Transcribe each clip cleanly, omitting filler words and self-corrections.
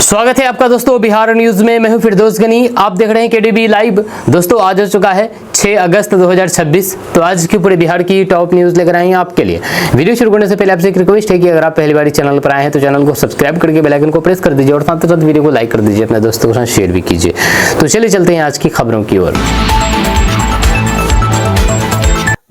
स्वागत है आपका दोस्तों बिहार न्यूज में। मैं हूं फिरदौस गनी, आप देख रहे हैं केडीबी लाइव। दोस्तों आज हो चुका है 6 अगस्त 2026। तो आज की पूरे बिहार की टॉप न्यूज लेकर आए हैं आपके लिए। वीडियो शुरू करने से पहले आपसे एक रिक्वेस्ट है कि अगर आप पहली बार चैनल पर आए हैं तो चैनल को सब्सक्राइब करके बेल आइकन को प्रेस कर दीजिए और साथ ही साथ वीडियो को लाइक कर दीजिए, अपने दोस्तों के साथ शेयर भी कीजिए। तो चलिए चलते हैं आज की खबरों की ओर।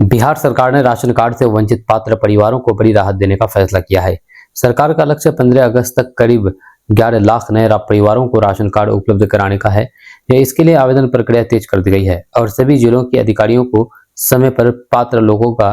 बिहार सरकार ने राशन कार्ड से वंचित पात्र परिवारों को बड़ी राहत देने का फैसला किया है। सरकार का लक्ष्य 15 अगस्त तक करीब 11 लाख नए परिवारों को राशन कार्ड उपलब्ध कराने का है। इसके लिए आवेदन प्रक्रिया तेज कर दी गई है और सभी जिलों के अधिकारियों को समय पर पात्र लोगों का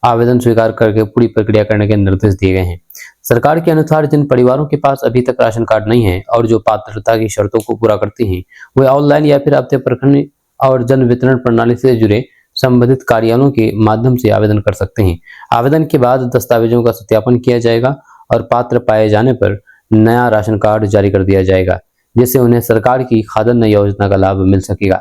आवेदन स्वीकार करके पूरी प्रक्रिया करने के निर्देश दिए गए हैं। सरकार के अनुसार जिन परिवारों के पास अभी तक राशन कार्ड नहीं है और जो पात्रता की शर्तों को पूरा करते हैं, वे ऑनलाइन या फिर अपने प्रखंड और जन वितरण प्रणाली से जुड़े संबंधित कार्यालयों के माध्यम से आवेदन कर सकते हैं। आवेदन के बाद दस्तावेजों का सत्यापन किया जाएगा और पात्र पाए जाने पर नया राशन कार्ड जारी कर दिया जाएगा, जिससे उन्हें सरकार की खाद्यान्न योजना का लाभ मिल सकेगा।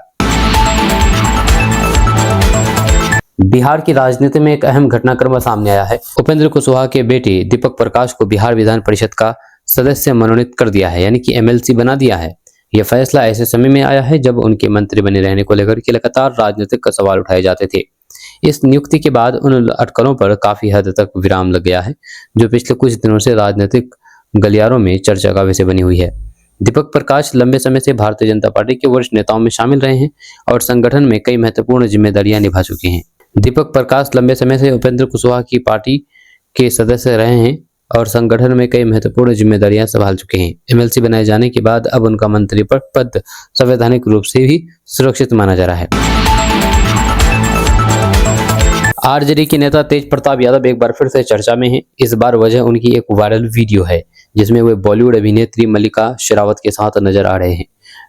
बिहार की राजनीति में एक अहम घटनाक्रम सामने आया है। उपेंद्र कुशवाहा के बेटे दीपक प्रकाश को बिहार विधान परिषद का सदस्य मनोनीत कर दिया है, यानी कि एमएलसी बना दिया है। यह फैसला ऐसे समय में आया है जब उनके मंत्री बने रहने को लेकर के लगातार राजनीतिक सवाल उठाए जाते थे। इस नियुक्ति के बाद उन अटकलों पर काफी हद तक विराम लग गया है, जो पिछले कुछ दिनों से राजनीतिक गलियारों में चर्चा का विषय बनी हुई है। दीपक प्रकाश लंबे समय से भारतीय जनता पार्टी के वरिष्ठ नेताओं में शामिल रहे हैं और संगठन में कई महत्वपूर्ण जिम्मेदारियां निभा चुके हैं। दीपक प्रकाश लंबे समय से उपेंद्र कुशवाहा की पार्टी के सदस्य रहे हैं और संगठन में कई महत्वपूर्ण जिम्मेदारियां संभाल चुके हैं। एमएलसी बनाए जाने के बाद अब उनका मंत्री पद संवैधानिक रूप से भी सुरक्षित माना जा रहा है। आरजेडी के नेता तेज प्रताप यादव एक बार फिर से चर्चा में हैं। इस बार वजह उनकी एक वायरल वीडियो है जिसमें वे बॉलीवुड अभिनेत्री मल्लिका शेरावत के साथ नजर आ रहे हैं।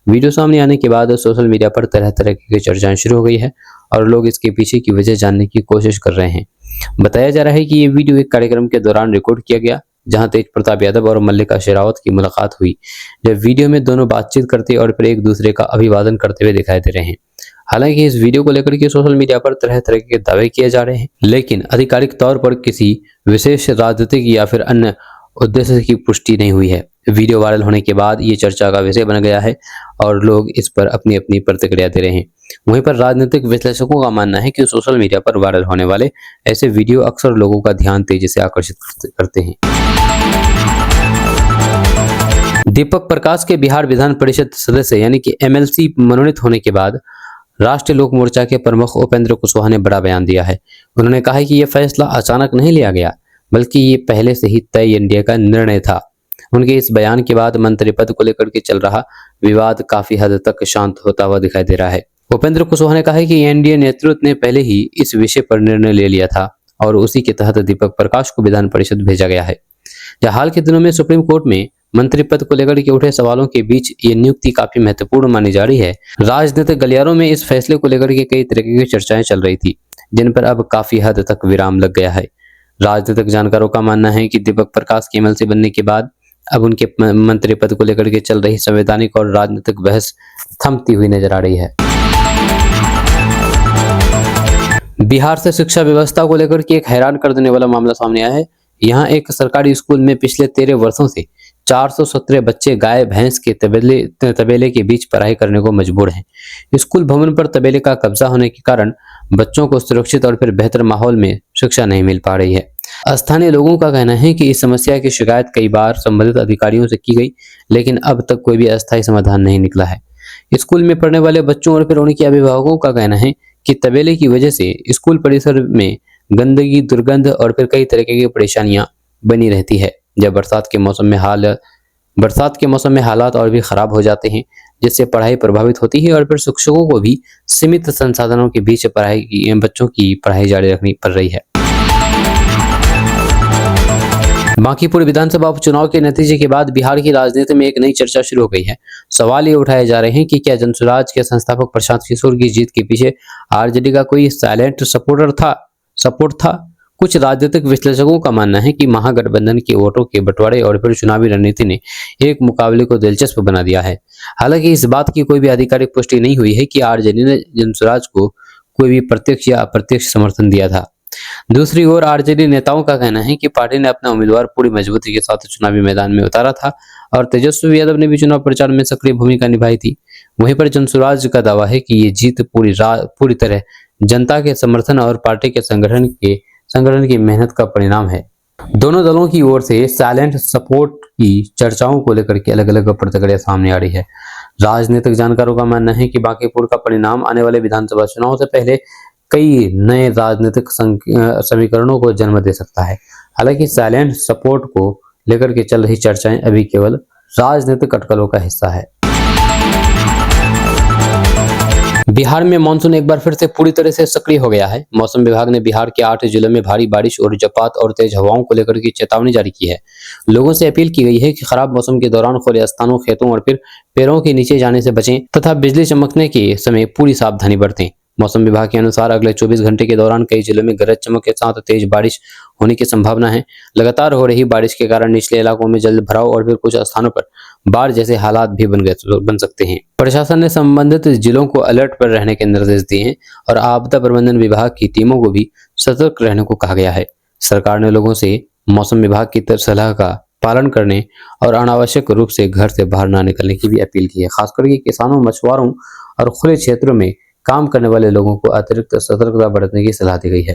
वीडियो सामने आने के बाद सोशल मीडिया पर तरह तरह की चर्चाएं शुरू हो गई है और लोग इसके पीछे की वजह जानने की कोशिश कर रहे हैं। बताया जा रहा है कि ये वीडियो एक कार्यक्रम के दौरान रिकॉर्ड किया गया जहां तेज प्रताप यादव और मल्लिका शेरावत की मुलाकात हुई। जब वीडियो में दोनों बातचीत करते और फिर एक दूसरे का अभिवादन करते हुए दिखाई दे रहे हैं। हालांकि इस वीडियो को लेकर के सोशल मीडिया पर तरह तरह के दावे किए जा रहे हैं, लेकिन आधिकारिक तौर पर किसी विशेष राजनीतिक या फिर अन्य उद्देश्य की पुष्टि नहीं हुई है। वीडियो वायरल होने के बाद ये चर्चा का विषय बन गया है और लोग इस पर अपनी अपनी प्रतिक्रिया दे रहे हैं। वहीं पर राजनीतिक विश्लेषकों का मानना है कि सोशल मीडिया पर वायरल होने वाले ऐसे वीडियो अक्सर लोगों का ध्यान तेजी से आकर्षित करते हैं। दीपक प्रकाश के बिहार विधान परिषद सदस्य यानी कि एमएलसी मनोनीत होने के बाद राष्ट्रीय लोक मोर्चा के प्रमुख उपेंद्र कुशवाहा ने बड़ा बयान दिया है। उन्होंने कहा है कि यह फैसला अचानक नहीं लिया गया, बल्कि ये पहले से ही तय एनडीए का निर्णय था। उनके इस बयान के बाद मंत्री पद को लेकर के चल रहा विवाद काफी हद तक शांत होता हुआ दिखाई दे रहा है। उपेंद्र कुशवाहा ने कहा है कि एनडीए नेतृत्व ने पहले ही इस विषय पर निर्णय ले लिया था और उसी के तहत दीपक प्रकाश को विधान परिषद भेजा गया है। हाल के दिनों में सुप्रीम कोर्ट में मंत्री पद को लेकर के उठे सवालों के बीच ये नियुक्ति काफी महत्वपूर्ण मानी जा रही है। राजनीतिक गलियारों में इस फैसले को लेकर के कई तरह की चर्चाएं चल रही थी, जिन पर अब काफी हद तक विराम लग गया है। राजनीतिक जानकारों का मानना है कि दीपक प्रकाश के एमएलसी बनने के बाद अब उनके मंत्री पद को लेकर के चल रही संवैधानिक और राजनीतिक बहस थमती हुई नजर आ रही है। बिहार से शिक्षा व्यवस्था को लेकर के एक हैरान कर देने वाला मामला सामने आया है। यहाँ एक सरकारी स्कूल में पिछले 13 वर्षों से 417 बच्चे गाय भैंस के तबेले के बीच पढ़ाई करने को मजबूर हैं। स्कूल भवन पर तबेले का कब्जा होने के कारण बच्चों को सुरक्षित और फिर बेहतर माहौल में शिक्षा नहीं मिल पा रही है। स्थानीय लोगों का कहना है कि इस समस्या की शिकायत कई बार संबंधित अधिकारियों से की गई, लेकिन अब तक कोई भी अस्थायी समाधान नहीं निकला है। स्कूल में पढ़ने वाले बच्चों और फिर उनके अभिभावकों का कहना है कि तबेले की वजह से स्कूल परिसर में गंदगी, दुर्गंध और फिर कई तरह की परेशानियां बनी रहती है। जब बरसात के मौसम में हालात और भी खराब हो जाते हैं, जिससे पढ़ाई प्रभावित होती है और फिर शिक्षकों को भी सीमित संसाधनों के बीच बच्चों की पढ़ाई जारी रखनी पड़ रही है। बांकीपुर विधानसभा उपचुनाव के नतीजे के बाद बिहार की राजनीति में एक नई चर्चा शुरू हो गई है। सवाल ये उठाए जा रहे हैं कि क्या जनसुराज के संस्थापक प्रशांत किशोर की जीत के पीछे आरजेडी का कोई साइलेंट सपोर्ट था। कुछ राजनीतिक विश्लेषकों का मानना है कि महागठबंधन के वोटों के बंटवारे और फिर चुनावी रणनीति ने एक मुकाबले को दिलचस्प बना दिया है। हालांकि इस बात की कोई भी आधिकारिक पुष्टि नहीं हुई है कि आरजेडी ने जनसुराज को कोई भी प्रत्यक्ष या अप्रत्यक्ष समर्थन दिया था। दूसरी ओर आरजेडी नेताओं का कहना है कि पार्टी ने अपना उम्मीदवार पूरी मजबूती के साथ चुनावी मैदान में उतारा था और तेजस्वी यादव ने भी चुनाव प्रचार में सक्रिय भूमिका निभाई थी। वहीं पर जनसुराज का दावा है कि ये जीत पूरी तरह जनता के समर्थन और पार्टी के संगठन की मेहनत का परिणाम है। दोनों दलों की ओर से साइलेंट सपोर्ट की चर्चाओं को लेकर के अलग अलग प्रतिक्रिया सामने आ रही है। राजनीतिक जानकारों का मानना है कि बांकीपुर का परिणाम आने वाले विधानसभा चुनाव से पहले कई नए राजनीतिक समीकरणों को जन्म दे सकता है। हालांकि साइलेंट सपोर्ट को लेकर के चल रही चर्चाएं अभी केवल राजनीतिक अटकलों का हिस्सा है। बिहार में मानसून एक बार फिर से पूरी तरह से सक्रिय हो गया है। मौसम विभाग ने बिहार के 8 जिलों में भारी बारिश और वज्रपात और तेज हवाओं को लेकर के चेतावनी जारी की है। लोगों से अपील की गई है कि खराब मौसम के दौरान खुले स्थानों, खेतों और फिर पेड़ों के नीचे जाने से बचें तथा बिजली चमकने के समय पूरी सावधानी बरतें। मौसम विभाग के अनुसार अगले 24 घंटे के दौरान कई जिलों में गरज चमक के साथ तेज बारिश होने की संभावना है। लगातार हो रही बारिश के कारण निचले इलाकों में जल भराव और फिर कुछ स्थानों पर बाढ़ जैसे हालात भी बन सकते हैं। प्रशासन ने संबंधित जिलों को अलर्ट पर रहने के निर्देश दिए हैं और आपदा प्रबंधन विभाग की टीमों को भी सतर्क रहने को कहा गया है। सरकार ने लोगों से मौसम विभाग की सलाह का पालन करने और अनावश्यक रूप से घर से बाहर न निकलने की भी अपील की है। खासकर के किसानों, मछुआरों और खुले क्षेत्रों में काम करने वाले लोगों को अतिरिक्त सतर्कता बरतने की सलाह दी गई है।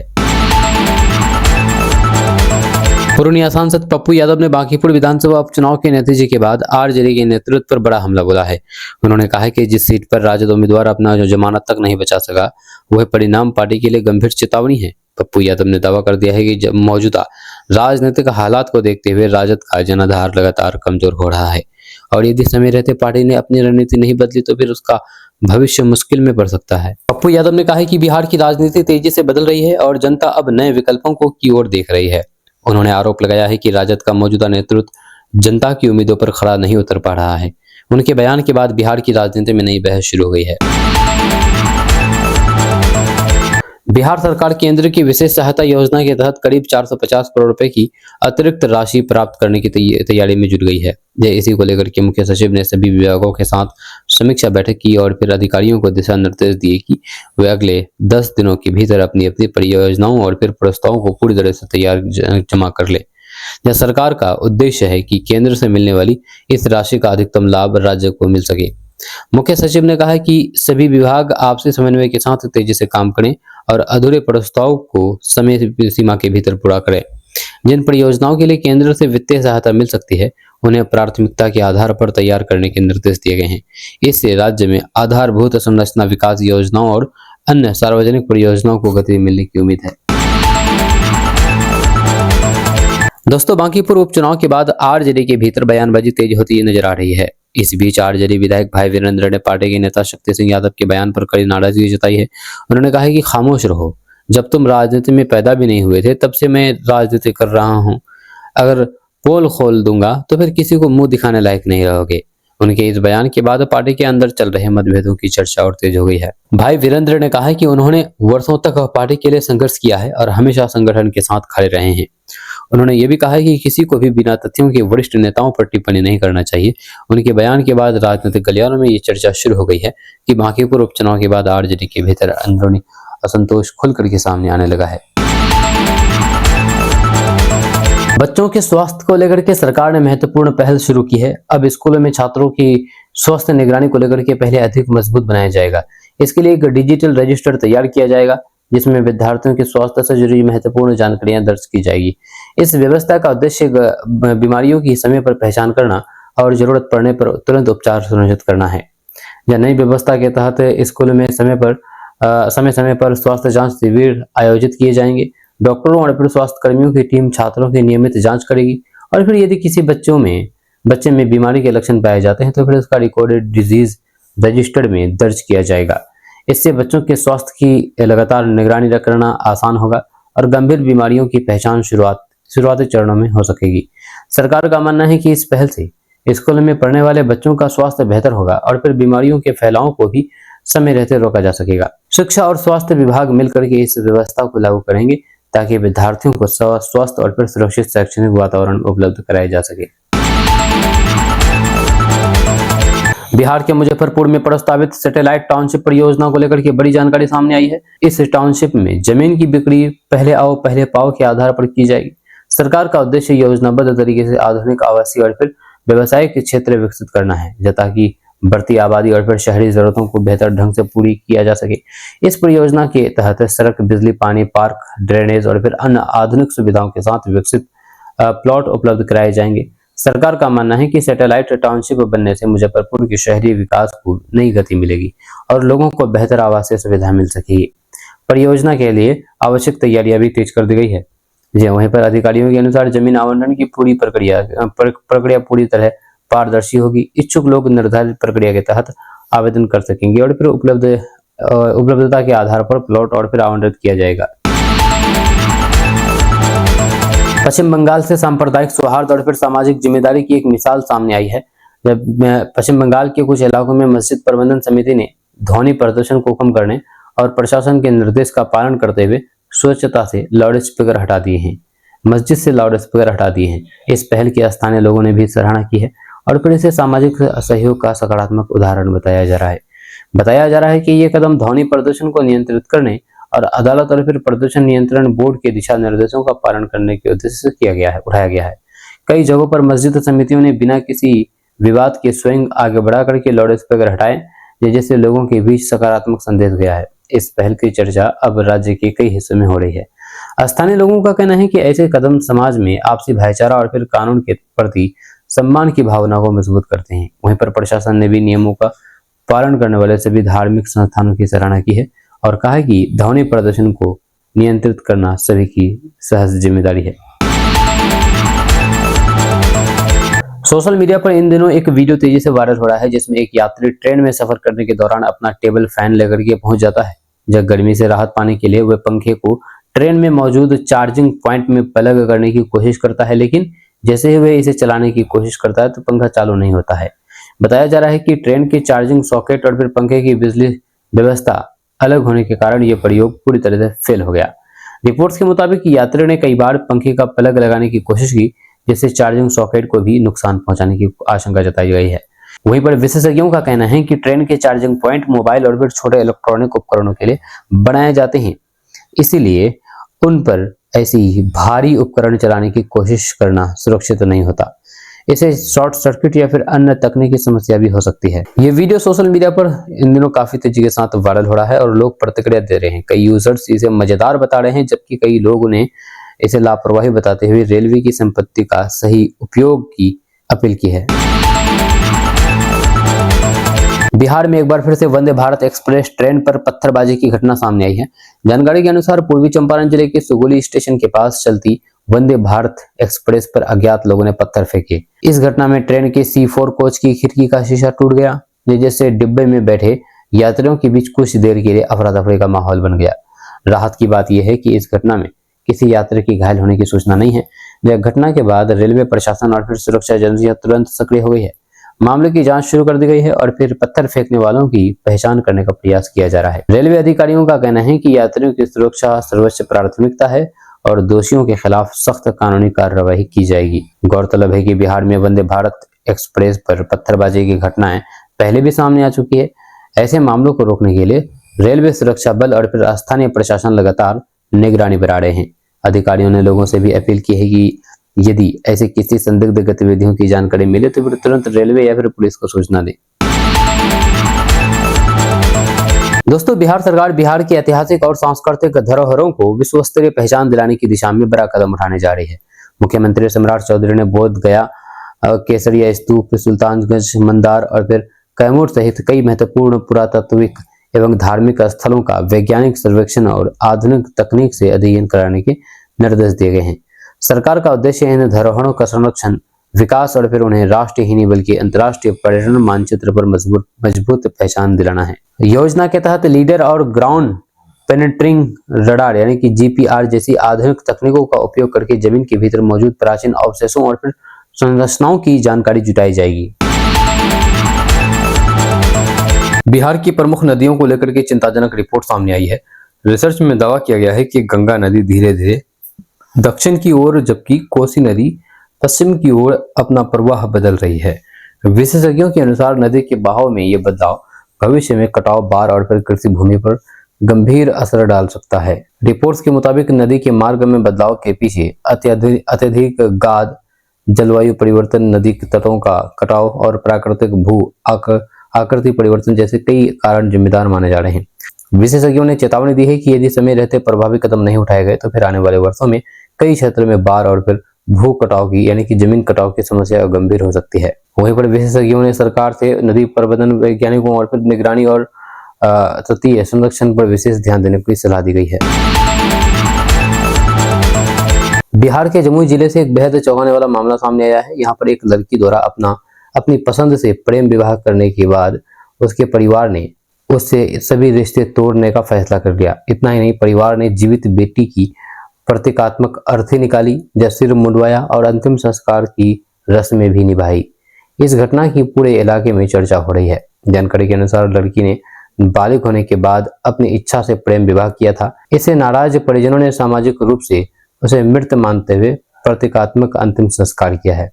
पूर्णिया सांसद पप्पू यादव ने बांकीपुर विधानसभा उपचुनाव के नतीजे के बाद आरजेडी के नेतृत्व पर बड़ा हमला बोला है। उन्होंने कहा है कि जिस सीट पर राजद उम्मीदवार अपना जमानत तक नहीं बचा सका, वह परिणाम पार्टी के लिए गंभीर चेतावनी है। पप्पू यादव ने दावा कर दिया है कि मौजूदा राजनीतिक हालात को देखते हुए राजद का जनाधार लगातार कमजोर हो रहा है और यदि समय रहते पार्टी ने अपनी रणनीति नहीं बदली तो फिर उसका भविष्य मुश्किल में पड़ सकता है। पप्पू यादव ने कहा है कि बिहार की राजनीति तेजी से बदल रही है और जनता अब नए विकल्पों की ओर देख रही है। उन्होंने आरोप लगाया है कि राजद का मौजूदा नेतृत्व जनता की उम्मीदों पर खरा नहीं उतर पा रहा है। उनके बयान के बाद बिहार की राजनीति में नई बहस शुरू हो गई है। बिहार सरकार केंद्र की विशेष सहायता योजना के तहत करीब 450 करोड़ रुपए की अतिरिक्त राशि प्राप्त करने की तैयारी में जुट गई है। इसी को लेकर के मुख्य सचिव ने सभी विभागों के साथ समीक्षा बैठक की और फिर अधिकारियों को दिशा निर्देश दिए कि वे अगले 10 दिनों के भीतर अपनी अपनी परियोजनाओं और फिर प्रस्तावों को पूरी तरह से तैयार जमा कर ले। यह सरकार का उद्देश्य है कि केंद्र से मिलने वाली इस राशि का अधिकतम लाभ राज्य को मिल सके। मुख्य सचिव ने कहा कि सभी विभाग आपसी समन्वय के साथ तेजी से काम करें और अधूरे प्रस्ताव को समय सीमा के भीतर पूरा करें। जिन परियोजनाओं के लिए केंद्र से वित्तीय सहायता मिल सकती है उन्हें प्राथमिकता के आधार पर तैयार करने के निर्देश दिए गए हैं। इससे राज्य में आधारभूत संरचना विकास योजनाओं और अन्य सार्वजनिक परियोजनाओं को गति मिलने की उम्मीद है। दोस्तों, बांकीपुर उपचुनाव के बाद आरजेडी के भीतर बयानबाजी तेज होती नजर आ रही है। इस बीच आरजेडी विधायक भाई वीरेंद्र ने पार्टी के नेता शक्ति सिंह यादव के बयान पर कड़ी नाराजगी जताई है। उन्होंने कहा है कि खामोश रहो, जब तुम राजनीति में पैदा भी नहीं हुए थे तब से मैं राजनीति कर रहा हूं। अगर पोल खोल दूंगा तो फिर किसी को मुंह दिखाने लायक नहीं रहोगे। उनके इस बयान के बाद पार्टी के अंदर चल रहे मतभेदों की चर्चा और तेज हो गई है। भाई वीरेंद्र ने कहा है कि उन्होंने वर्षों तक पार्टी के लिए संघर्ष किया है और हमेशा संगठन के साथ खड़े रहे हैं। उन्होंने ये भी कहा है कि किसी को भी बिना तथ्यों के वरिष्ठ नेताओं पर टिप्पणी नहीं करना चाहिए। उनके बयान के बाद राजनीतिक गलियारों में ये चर्चा शुरू हो गई है कि बांकीपुर उपचुनाव के बाद आरजेडी के भीतर अंदरूनी असंतोष खुल करके सामने आने लगा है। बच्चों के स्वास्थ्य को लेकर के सरकार ने महत्वपूर्ण पहल शुरू की है। अब स्कूलों में छात्रों की स्वास्थ्य निगरानी को लेकर के पहले अधिक मजबूत बनाया जाएगा। इसके लिए एक डिजिटल रजिस्टर तैयार किया जाएगा जिसमें विद्यार्थियों के स्वास्थ्य से जुड़ी महत्वपूर्ण जानकारियां दर्ज की जाएगी। इस व्यवस्था का उद्देश्य बीमारियों की समय पर पहचान करना और जरूरत पड़ने पर तुरंत उपचार सुनिश्चित करना है। यह नई व्यवस्था के तहत स्कूल में समय समय पर स्वास्थ्य जांच शिविर आयोजित किए जाएंगे। डॉक्टरों और फिर स्वास्थ्य कर्मियों की टीम छात्रों की नियमित जांच करेगी और फिर यदि किसी बच्चे में बीमारी के लक्षण पाए जाते हैं तो फिर उसका रिकॉर्डेड डिजीज रजिस्टर्ड में दर्ज किया जाएगा। इससे बच्चों के स्वास्थ्य की लगातार निगरानी रखना आसान होगा और गंभीर बीमारियों की पहचान शुरुआती चरणों में हो सकेगी। सरकार का मानना है कि इस पहल से स्कूल में पढ़ने वाले बच्चों का स्वास्थ्य बेहतर होगा और फिर बीमारियों के फैलाव को भी समय रहते रोका जा सकेगा। शिक्षा और स्वास्थ्य विभाग मिलकर के इस व्यवस्था को लागू करेंगे ताकि विद्यार्थियों को स्वस्थ और फिर सुरक्षित शैक्षणिक वातावरण उपलब्ध कराया जा सके। बिहार के मुजफ्फरपुर में प्रस्तावित सैटेलाइट टाउनशिप परियोजना को लेकर के बड़ी जानकारी सामने आई है। इस टाउनशिप में जमीन की बिक्री पहले आओ पहले पाओ के आधार पर की जाएगी। सरकार का उद्देश्य योजनाबद्ध तरीके से आधुनिक आवासीय और फिर व्यवसायिक क्षेत्र विकसित करना है, ताकि बढ़ती आबादी और फिर शहरी जरूरतों को बेहतर ढंग से पूरी किया जा सके। इस परियोजना के तहत सड़क, बिजली, पानी, पार्क, ड्रेनेज और फिर अन्य आधुनिक सुविधाओं के साथ विकसित प्लॉट उपलब्ध कराए जाएंगे। सरकार का मानना है कि सैटेलाइट टाउनशिप बनने से मुजफ्फरपुर के शहरी विकास को नई गति मिलेगी और लोगों को बेहतर आवासीय सुविधा मिल सकेगी। परियोजना के लिए आवश्यक तैयारियां भी तेज कर दी गई है। वहीं पर अधिकारियों के अनुसार जमीन आवंटन की पूरी प्रक्रिया पूरी तरह पारदर्शी होगी। इच्छुक लोग निर्धारित प्रक्रिया के तहत आवेदन कर सकेंगे और फिर उपलब्धता के आधार पर प्लॉट और फिर आवंटित किया जाएगा। पश्चिम बंगाल से सांप्रदायिक सौहार्द और फिर सामाजिक जिम्मेदारी की एक मिसाल सामने आई है। जब पश्चिम बंगाल के कुछ इलाकों में मस्जिद प्रबंधन समिति ने ध्वनि प्रदूषण को कम करने और प्रशासन के निर्देश का पालन करते हुए स्वच्छता से लाउड स्पीकर हटा दिए हैं। मस्जिद से लाउड स्पीकर हटा दिए हैं। इस पहल की स्थानीय लोगों ने भी सराहना की है और फिर इसे सामाजिक सहयोग का सकारात्मक उदाहरण बताया जा रहा है। बताया जा रहा है कि यह कदम ध्वनि प्रदूषण को नियंत्रित करने और अदालत और फिर प्रदूषण नियंत्रण बोर्ड के दिशा निर्देशों का पालन करने के उद्देश्य से उठाया गया है। कई जगहों पर मस्जिद समितियों ने बिना किसी विवाद के स्वयं आगे बढ़ा करके लाउड स्पीकर हटाए, जिससे लोगों के बीच सकारात्मक संदेश गया है। इस पहल की चर्चा अब राज्य के कई हिस्सों में हो रही है। स्थानीय लोगों का कहना है कि ऐसे कदम समाज में आपसी भाईचारा और फिर कानून के प्रति सम्मान की भावना को मजबूत करते हैं। वहीं पर प्रशासन ने भी नियमों का पालन करने वाले सभी धार्मिक संस्थानों की सराहना की है और कहा है कि ध्वनि प्रदूषण को नियंत्रित करना सभी की सहज जिम्मेदारी है। सोशल मीडिया पर इन दिनों एक वीडियो तेजी से वायरल हो रहा है, जिसमें एक यात्री ट्रेन में सफर करने के दौरान अपना टेबल फैन लेकर के पहुंच जाता है। जब गर्मी से राहत पाने के लिए वह पंखे को ट्रेन में मौजूद चार्जिंग पॉइंट में प्लग करने की कोशिश करता है, लेकिन जैसे ही वह इसे चलाने की कोशिश करता है तो पंखा चालू नहीं होता है। बताया जा रहा है कि ट्रेन के चार्जिंग सॉकेट और फिर पंखे की बिजली व्यवस्था अलग होने के कारण यह प्रयोग पूरी तरह से फेल हो गया। रिपोर्ट्स के मुताबिक यात्री ने कई बार पंखे का प्लग लगाने की कोशिश की, जिससे चार्जिंग सॉकेट को भी नुकसान पहुंचाने की आशंका जताई गई है। वहीं पर विशेषज्ञों का कहना है कि ट्रेन के चार्जिंग पॉइंट मोबाइल और फिर छोटे इलेक्ट्रॉनिक उपकरणों के लिए बनाए जाते हैं, इसीलिए उन पर ऐसी भारी उपकरण चलाने की कोशिश करना सुरक्षित नहीं होता। इसे शॉर्ट सर्किट या फिर अन्य तकनीकी समस्या भी हो सकती है। ये वीडियो सोशल मीडिया पर इन दिनों काफी तेजी के साथ वायरल हो रहा है और लोग प्रतिक्रिया दे रहे हैं। कई यूजर्स इसे मजेदार बता रहे हैं, जबकि कई लोगों ने इसे लापरवाही बताते हुए रेलवे की संपत्ति का सही उपयोग की अपील की है। बिहार में एक बार फिर से वंदे भारत एक्सप्रेस ट्रेन पर पत्थरबाजी की घटना सामने आई है। जानकारी के अनुसार पूर्वी चंपारण जिले के सुगोली स्टेशन के पास चलती वंदे भारत एक्सप्रेस पर अज्ञात लोगों ने पत्थर फेंके। इस घटना में ट्रेन के C4 कोच की खिड़की का शीशा टूट गया, जिससे डिब्बे में बैठे यात्रियों के बीच कुछ देर के लिए अफरा तफरी का माहौल बन गया। राहत की बात यह है कि इस घटना में किसी यात्री की घायल होने की सूचना नहीं है। यह घटना के बाद रेलवे प्रशासन और फिर सुरक्षा एजेंसियां तुरंत सक्रिय हो गई है। मामले की जांच शुरू कर दी गई है और फिर पत्थर फेंकने वालों की पहचान करने का प्रयास किया जा रहा है। रेलवे अधिकारियों का कहना है कि यात्रियों की सुरक्षा सर्वोच्च प्राथमिकता है और दोषियों के खिलाफ सख्त कानूनी कार्रवाई की जाएगी। गौरतलब है कि बिहार में वंदे भारत एक्सप्रेस पर पत्थरबाजी की घटनाएं पहले भी सामने आ चुकी है। ऐसे मामलों को रोकने के लिए रेलवे सुरक्षा बल और फिर स्थानीय प्रशासन लगातार निगरानी बढ़ा रहे हैं। अधिकारियों ने लोगों से भी अपील की है कि यदि ऐसे किसी संदिग्ध गतिविधियों की जानकारी मिले तो फिर तुरंत रेलवे या फिर पुलिस को सूचना दें। दोस्तों, बिहार सरकार बिहार की ऐतिहासिक और सांस्कृतिक धरोहरों को विश्व स्तरीय पहचान दिलाने की दिशा में बड़ा कदम उठाने जा रही है। मुख्यमंत्री सम्राट चौधरी ने बोध गया, केसरिया स्तूप, सुल्तानगंज, मंदार और फिर कैमूर सहित कई महत्वपूर्ण पुरातात्विक एवं धार्मिक स्थलों का वैज्ञानिक सर्वेक्षण और आधुनिक तकनीक से अध्ययन कराने के निर्देश दिए गए हैं। सरकार का उद्देश्य इन धरोहरों का संरक्षण, विकास और फिर उन्हें राष्ट्रीय ही नहीं बल्कि अंतर्राष्ट्रीय पर्यटन मानचित्र पर मजबूत पहचान दिलाना है। योजना के तहत लीडर और ग्राउंड पेनेट्रिंग रडार यानी कि GPR जैसी आधुनिक तकनीकों का उपयोग करके जमीन के भीतर मौजूद प्राचीन अवशेषों और फिर संरचनाओं की जानकारी जुटाई जाएगी। बिहार की प्रमुख नदियों को लेकर के चिंताजनक रिपोर्ट सामने आई है। रिसर्च में दावा किया गया है कि गंगा नदी धीरे धीरे दक्षिण की ओर जबकि कोसी नदी पश्चिम की ओर अपना प्रवाह बदल रही है। विशेषज्ञों के अनुसार नदी के बहाव में ये बदलाव भविष्य में कटाव, बाढ़ और फिर कृषि भूमि पर गंभीर असर डाल सकता है। रिपोर्ट्स के मुताबिक नदी के मार्ग में बदलाव के पीछे अत्यधिक गाद, जलवायु परिवर्तन, नदी के तटों का कटाव और प्राकृतिक भू आकृति परिवर्तन जैसे कई कारण जिम्मेदार माने जा रहे हैं। विशेषज्ञों ने चेतावनी दी है कि यदि समय रहते प्रभावी कदम नहीं उठाए गए तो फिर आने वाले वर्षों में कई क्षेत्रों में बाढ़ और फिर भू कटाव की यानी कि जमीन कटाव की समस्या गंभीर हो सकती है। वहीं पर विशेषज्ञों ने सरकार से नदी प्रबंधन वैज्ञानिकों और फिर निगरानी और तटीय संरक्षण पर विशेष ध्यान देने की सलाह दी गई है। बिहार के जमुई जिले से एक बेहद चौंकाने वाला मामला सामने आया है। यहाँ पर एक लड़की द्वारा अपनी पसंद से प्रेम विवाह करने के बाद उसके परिवार ने उससे सभी रिश्ते तोड़ने का फैसला कर लिया। इतना ही नहीं, परिवार ने जीवित बेटी की प्रतीकात्मक अर्थी निकाली, जब सिर मुंडवाया और अंतिम संस्कार की रस्में भी निभाई। इस घटना की पूरे इलाके में चर्चा हो रही है। जानकारी के अनुसार लड़की ने बालिग होने के बाद अपनी इच्छा से प्रेम विवाह किया था। इससे नाराज परिजनों ने सामाजिक रूप से उसे मृत मानते हुए प्रतीकात्मक अंतिम संस्कार किया है।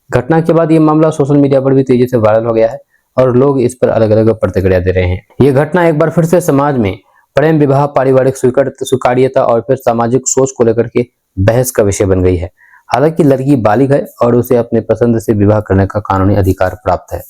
घटना के बाद ये मामला सोशल मीडिया पर भी तेजी से वायरल हो गया है और लोग इस पर अलग अलग प्रतिक्रिया दे रहे हैं। ये घटना एक बार फिर से समाज में प्रेम विवाह, पारिवारिक स्वीकार्यता और फिर सामाजिक सोच को लेकर के बहस का विषय बन गई है। हालांकि लड़की बालिग है और उसे अपने पसंद से विवाह करने का कानूनी अधिकार प्राप्त है।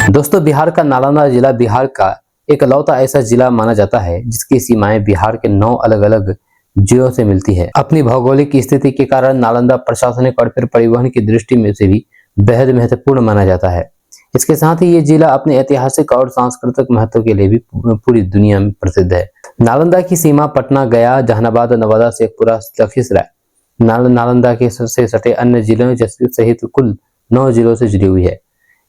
दोस्तों, बिहार का नालंदा जिला बिहार का एकलौता ऐसा जिला माना जाता है जिसकी सीमाएं बिहार के 9 अलग अलग जिलों से मिलती है। अपनी भौगोलिक स्थिति के कारण नालंदा प्रशासनिक और फिर परिवहन की दृष्टि में से भी बेहद महत्वपूर्ण माना जाता है। इसके साथ ही ये जिला अपने ऐतिहासिक और सांस्कृतिक महत्व के लिए भी पूरी दुनिया में प्रसिद्ध है। नालंदा की सीमा पटना, गया, जहानाबाद, नवादा, शेखपुरा, लखीसराय, नालंदा के से सटे अन्य जिलों सहित कुल 9 जिलों से जुड़ी हुई है।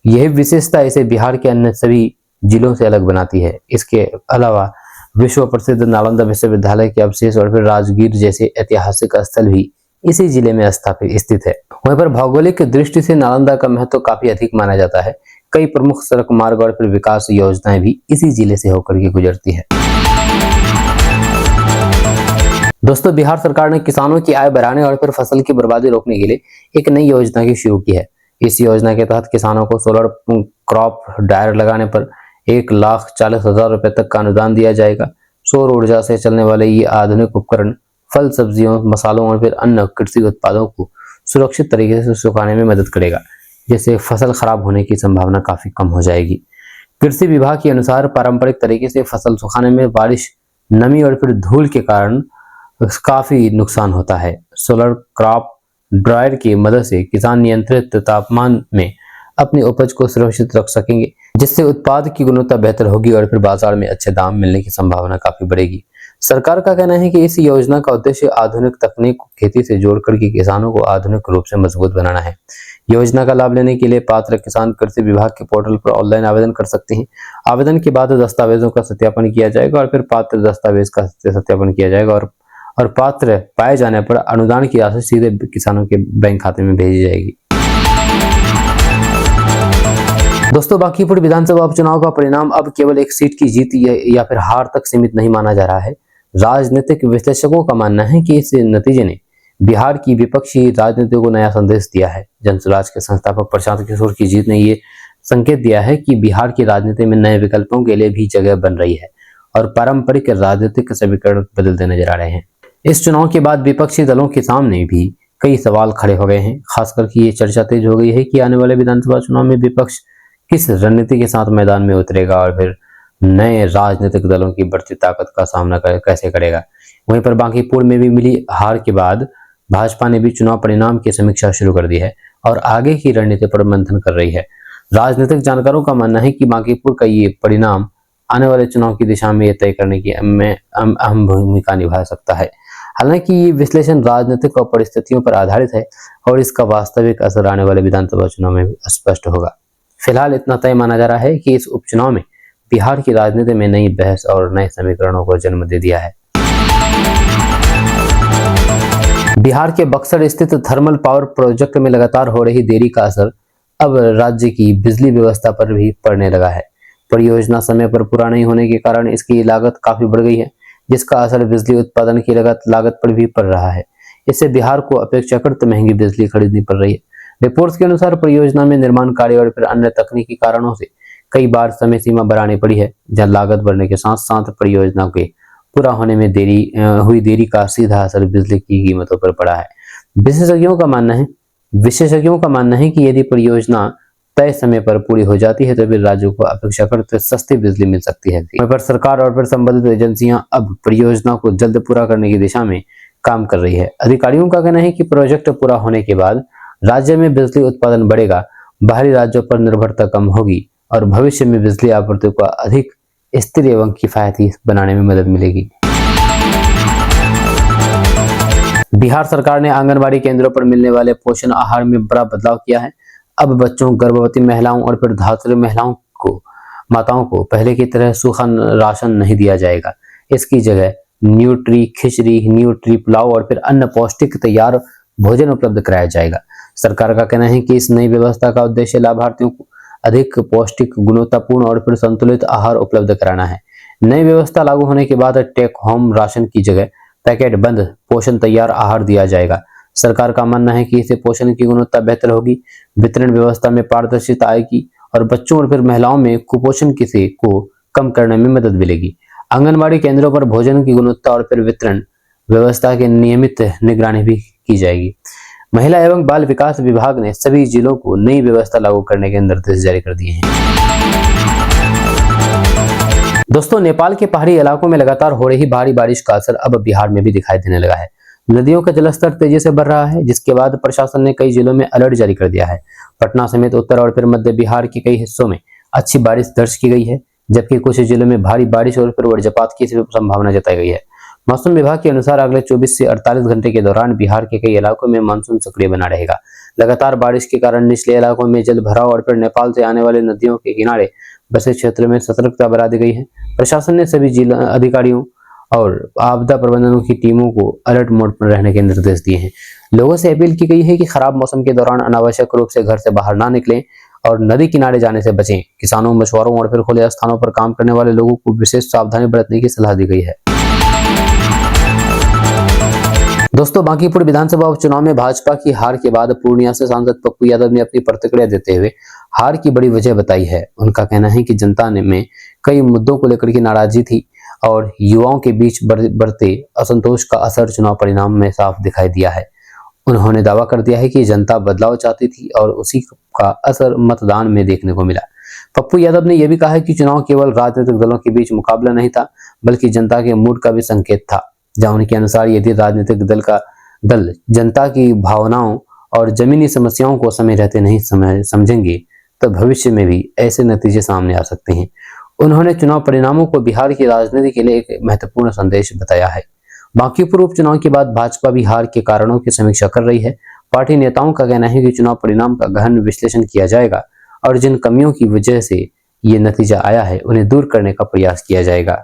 यही विशेषता इसे बिहार के अन्य सभी जिलों से अलग बनाती है। इसके अलावा विश्व प्रसिद्ध नालंदा विश्वविद्यालय के अवशेष और फिर राजगीर जैसे ऐतिहासिक स्थल भी इसी जिले में स्थित है। वहीं पर भौगोलिक दृष्टि से नालंदा का महत्व काफी अधिक माना जाता है। कई प्रमुख सड़क मार्ग और फिर विकास योजनाएं भी इसी जिले से होकर के गुजरती है। दोस्तों, बिहार सरकार ने किसानों की आय बढ़ाने और फिर फसल की बर्बादी रोकने के लिए एक नई योजना की शुरू की है। इस योजना के तहत किसानों को सोलर क्रॉप ड्रायर लगाने पर 1,40,000 रुपए तक का अनुदान दिया जाएगा। सौर ऊर्जा से चलने वाले ये आधुनिक उपकरण फल, सब्जियों, मसालों और फिर अन्य कृषि उत्पादों को सुरक्षित तरीके से सुखाने में मदद करेगा, जिससे फसल खराब होने की संभावना काफी कम हो जाएगी। कृषि विभाग के अनुसार पारंपरिक तरीके से फसल सुखाने में बारिश, नमी और फिर धूल के कारण काफी नुकसान होता है। सोलर क्रॉप ड्रायर की मदद से किसान नियंत्रित तापमान में अपनी उपज को सुरक्षित रख सकेंगे, जिससे उत्पाद की गुणवत्ता बेहतर होगी और फिर बाजार में अच्छे दाम मिलने की संभावना काफी बढ़ेगी। सरकार का कहना है कि इस योजना का उद्देश्य आधुनिक तकनीक को खेती से जोड़कर के किसानों को आधुनिक रूप से मजबूत बनाना है। योजना का लाभ लेने के लिए पात्र किसान कृषि विभाग के पोर्टल पर ऑनलाइन आवेदन कर सकते हैं। आवेदन के बाद दस्तावेजों का सत्यापन किया जाएगा और फिर पात्र दस्तावेज का सत्यापन किया जाएगा और पात्र पाए जाने पर अनुदान की राशि सीधे किसानों के बैंक खाते में भेजी जाएगी। दोस्तों, बांकीपुर विधानसभा उपचुनाव का परिणाम अब केवल एक सीट की जीत या फिर हार तक सीमित नहीं माना जा रहा है। राजनीतिक विश्लेषकों का मानना है कि इस नतीजे ने बिहार की विपक्षी राजनीति को नया संदेश दिया है। जनसुराज के संस्थापक प्रशांत किशोर की जीत ने ये संकेत दिया है कि बिहार की राजनीति में नए विकल्पों के लिए भी जगह बन रही है और पारंपरिक राजनीतिक समीकरण बदलते नजर आ रहे हैं। इस चुनाव के बाद विपक्षी दलों के सामने भी कई सवाल खड़े हो गए हैं। खासकर कि ये चर्चा तेज हो गई है कि आने वाले विधानसभा चुनाव में विपक्ष किस रणनीति के साथ मैदान में उतरेगा और फिर नए राजनीतिक दलों की बढ़ती ताकत का सामना कैसे करेगा। वहीं पर बांकीपुर में भी मिली हार के बाद भाजपा ने भी चुनाव परिणाम की समीक्षा शुरू कर दी है और आगे की रणनीति पर मंथन कर रही है। राजनीतिक जानकारों का मानना है कि बांकीपुर का ये परिणाम आने वाले चुनाव की दिशा में तय करने की अहम भूमिका निभा सकता है। हालांकि ये विश्लेषण राजनीतिक और परिस्थितियों पर आधारित है और इसका वास्तविक असर आने वाले विधानसभा चुनाव में भी स्पष्ट होगा। फिलहाल इतना तय माना जा रहा है कि इस उपचुनाव में बिहार की राजनीति में नई बहस और नए समीकरणों को जन्म दे दिया है। बिहार के बक्सर स्थित थर्मल पावर प्रोजेक्ट में लगातार हो रही देरी का असर अब राज्य की बिजली व्यवस्था पर भी पड़ने लगा है। परियोजना समय पर पूरा नहीं होने के कारण इसकी लागत काफी बढ़ गई है, जिसका असर बिजली उत्पादन की लागत पर भी पड़ रहा है। इससे बिहार को अपेक्षाकृत महंगी बिजली खरीदनी पड़ रही है। रिपोर्ट्स के अनुसार परियोजना में निर्माण कार्य और फिर अन्य तकनीकी कारणों से कई बार समय सीमा बढ़ानी पड़ी है, जहां लागत बढ़ने के साथ साथ परियोजना के पूरा होने में हुई देरी का सीधा असर बिजली की कीमतों पर पड़ा है। विशेषज्ञों का मानना है कि यदि परियोजना तय समय पर पूरी हो जाती है तो फिर राज्यों को अपेक्षाकृत सस्ती बिजली मिल सकती है। पर सरकार और फिर संबंधित एजेंसियां अब परियोजना को जल्द पूरा करने की दिशा में काम कर रही है। अधिकारियों का कहना है कि प्रोजेक्ट पूरा होने के बाद राज्य में बिजली उत्पादन बढ़ेगा, बाहरी राज्यों पर निर्भरता कम होगी और भविष्य में बिजली आपूर्ति को अधिक स्थिर एवं किफायती बनाने में मदद मिलेगी। बिहार सरकार ने आंगनबाड़ी केंद्रों पर मिलने वाले पोषण आहार में बड़ा बदलाव किया है। अब बच्चों, गर्भवती महिलाओं और फिर धात्री माताओं को पहले की तरह सूखा राशन नहीं दिया जाएगा। इसकी जगह न्यूट्री खिचड़ी, न्यूट्री पुलाव और फिर अन्य पौष्टिक तैयार भोजन उपलब्ध कराया जाएगा। सरकार का कहना है कि इस नई व्यवस्था का उद्देश्य लाभार्थियों को अधिक पौष्टिक, गुणवत्तापूर्ण और फिर संतुलित आहार उपलब्ध कराना है। नई व्यवस्था लागू होने के बाद टेक होम राशन की जगह पैकेट बंद पोषण तैयार आहार दिया जाएगा। सरकार का मानना है कि इससे पोषण की गुणवत्ता बेहतर होगी, वितरण व्यवस्था में पारदर्शिता आएगी और बच्चों और फिर महिलाओं में कुपोषण को कम करने में मदद मिलेगी। आंगनबाड़ी केंद्रों पर भोजन की गुणवत्ता और फिर वितरण व्यवस्था की नियमित निगरानी भी की जाएगी। महिला एवं बाल विकास विभाग ने सभी जिलों को नई व्यवस्था लागू करने के निर्देश जारी कर दिए हैं। दोस्तों, नेपाल के पहाड़ी इलाकों में लगातार हो रही भारी बारिश का असर अब बिहार में भी दिखाई देने लगा है। नदियों का जलस्तर तेजी से बढ़ रहा है, जिसके बाद प्रशासन ने कई जिलों में अलर्ट जारी कर दिया है। पटना समेत उत्तर और फिर मध्य बिहार के कई हिस्सों में अच्छी बारिश दर्ज की गई है, जबकि कुछ जिलों में भारी बारिश और फिर वज्रपात की संभावना जताई गई है। मौसम विभाग के अनुसार अगले 24 से 48 घंटे के दौरान बिहार के कई इलाकों में मानसून सक्रिय बना रहेगा। लगातार बारिश के कारण निचले इलाकों में जल भराव और फिर नेपाल से आने वाले नदियों के किनारे बसे क्षेत्र में सतर्कता बढ़ा दी गई है। प्रशासन ने सभी जिला अधिकारियों और आपदा प्रबंधनों की टीमों को अलर्ट मोड पर रहने के निर्देश दिए हैं। लोगों से अपील की गई है कि खराब मौसम के दौरान अनावश्यक रूप से घर से बाहर ना निकलें और नदी किनारे जाने से बचें। किसानों, मछुआरों और फिर खुले स्थानों पर काम करने वाले लोगों को विशेष सावधानी बरतने की सलाह दी गई है। दोस्तों, बांकीपुर विधानसभा उपचुनाव में भाजपा की हार के बाद पूर्णिया से सांसद पप्पू यादव ने अपनी प्रतिक्रिया देते हुए हार की बड़ी वजह बताई है। उनका कहना है कि जनता में कई मुद्दों को लेकर के नाराजगी थी और युवाओं के बीच बढ़ते असंतोष का असर चुनाव परिणाम में साफ दिखाई दिया है। उन्होंने दावा कर दिया है कि जनता बदलाव चाहती थी और उसी का असर मतदान में देखने को मिला। पप्पू यादव ने यह भी कहा है कि चुनाव केवल राजनीतिक दलों के बीच मुकाबला नहीं था, बल्कि जनता के मूड का भी संकेत था, जहां उनके अनुसार यदि राजनीतिक दल जनता की भावनाओं और जमीनी समस्याओं को समय रहते नहीं समझेंगे तो भविष्य में भी ऐसे नतीजे सामने आ सकते हैं। उन्होंने चुनाव परिणामों को बिहार की राजनीति के लिए एक महत्वपूर्ण संदेश बताया है। बांकीपुर उपचुनाव के बाद भाजपा बिहार के कारणों की समीक्षा कर रही है। पार्टी नेताओं का कहना है कि चुनाव परिणाम का गहन विश्लेषण किया जाएगा और जिन कमियों की वजह से ये नतीजा आया है उन्हें दूर करने का प्रयास किया जाएगा।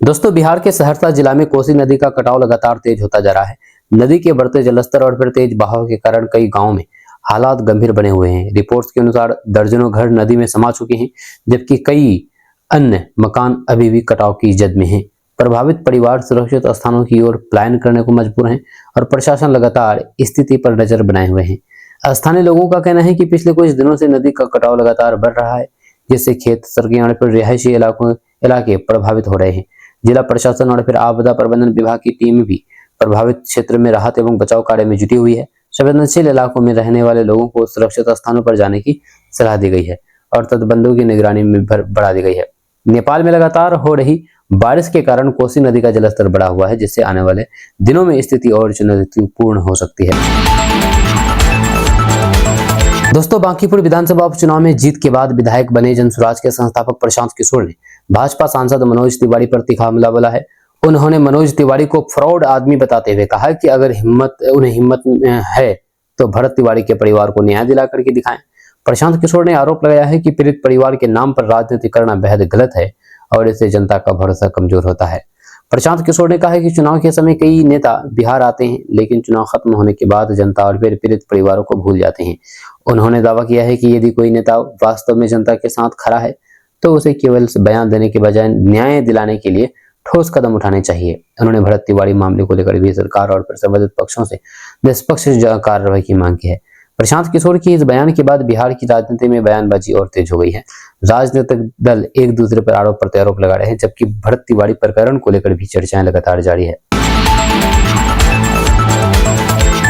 दोस्तों, बिहार के सहरसा जिला में कोसी नदी का कटाव लगातार तेज होता जा रहा है। नदी के बढ़ते जलस्तर और फिर तेज बहाव के कारण कई गांवों में हालात गंभीर बने हुए हैं। रिपोर्ट्स के अनुसार दर्जनों घर नदी में समा चुके हैं, जबकि कई अन्य मकान अभी भी कटाव की जद में हैं। प्रभावित परिवार सुरक्षित स्थानों की ओर पलायन करने को मजबूर हैं और प्रशासन लगातार स्थिति पर नजर बनाए हुए हैं। स्थानीय लोगों का कहना है कि पिछले कुछ दिनों से नदी का कटाव लगातार बढ़ रहा है, जिससे खेत, सड़कें और फिर रिहायशी इलाके प्रभावित हो रहे हैं। जिला प्रशासन और फिर आपदा प्रबंधन विभाग की टीम भी प्रभावित क्षेत्र में राहत एवं बचाव कार्य में जुटी हुई है। संवेदनशील इलाकों में रहने वाले लोगों को सुरक्षित स्थानों पर जाने की सलाह दी गई है और तटबंधों की निगरानी में बढ़ा दी गई है। नेपाल में लगातार हो रही बारिश के कारण कोसी नदी का जलस्तर बढ़ा हुआ है, जिससे आने वाले दिनों में स्थिति और चुनौतीपूर्ण हो सकती है। दोस्तों, बांकीपुर विधानसभा उपचुनाव में जीत के बाद विधायक बने जनसुराज के संस्थापक प्रशांत किशोर ने भाजपा सांसद मनोज तिवारी पर तीखा हमला बोला है। उन्होंने मनोज तिवारी को फ्रॉड आदमी बताते हुए कहा कि अगर उन्हें हिम्मत है तो भरत तिवारी के परिवार को न्याय दिला करके दिखाएं। प्रशांत किशोर ने आरोप लगाया है कि पीड़ित परिवार के नाम पर राजनीति करना बेहद गलत है और इससे जनता का भरोसा कमजोर होता है। प्रशांत किशोर ने कहा है कि चुनाव के समय कई नेता बिहार आते हैं, लेकिन चुनाव खत्म होने के बाद जनता और फिर पीड़ित परिवारों को भूल जाते हैं। उन्होंने दावा किया है कि यदि कोई नेता वास्तव में जनता के साथ खड़ा है तो उसे केवल बयान देने के बजाय न्याय दिलाने के लिए ठोस कदम उठाने चाहिए। उन्होंने भरत तिवारी मामले को लेकर भी सरकार और संबंधित पक्षों से निष्पक्ष कार्रवाई की मांग की है। प्रशांत किशोर की इस बयान के बाद बिहार की राजनीति में बयानबाजी और तेज हो गई है। राजनीतिक दल एक दूसरे पर आरोप प्रत्यारोप लगा रहे हैं, जबकि भरत तिवारी प्रकरण को लेकर भी चर्चाएं लगातार जारी है।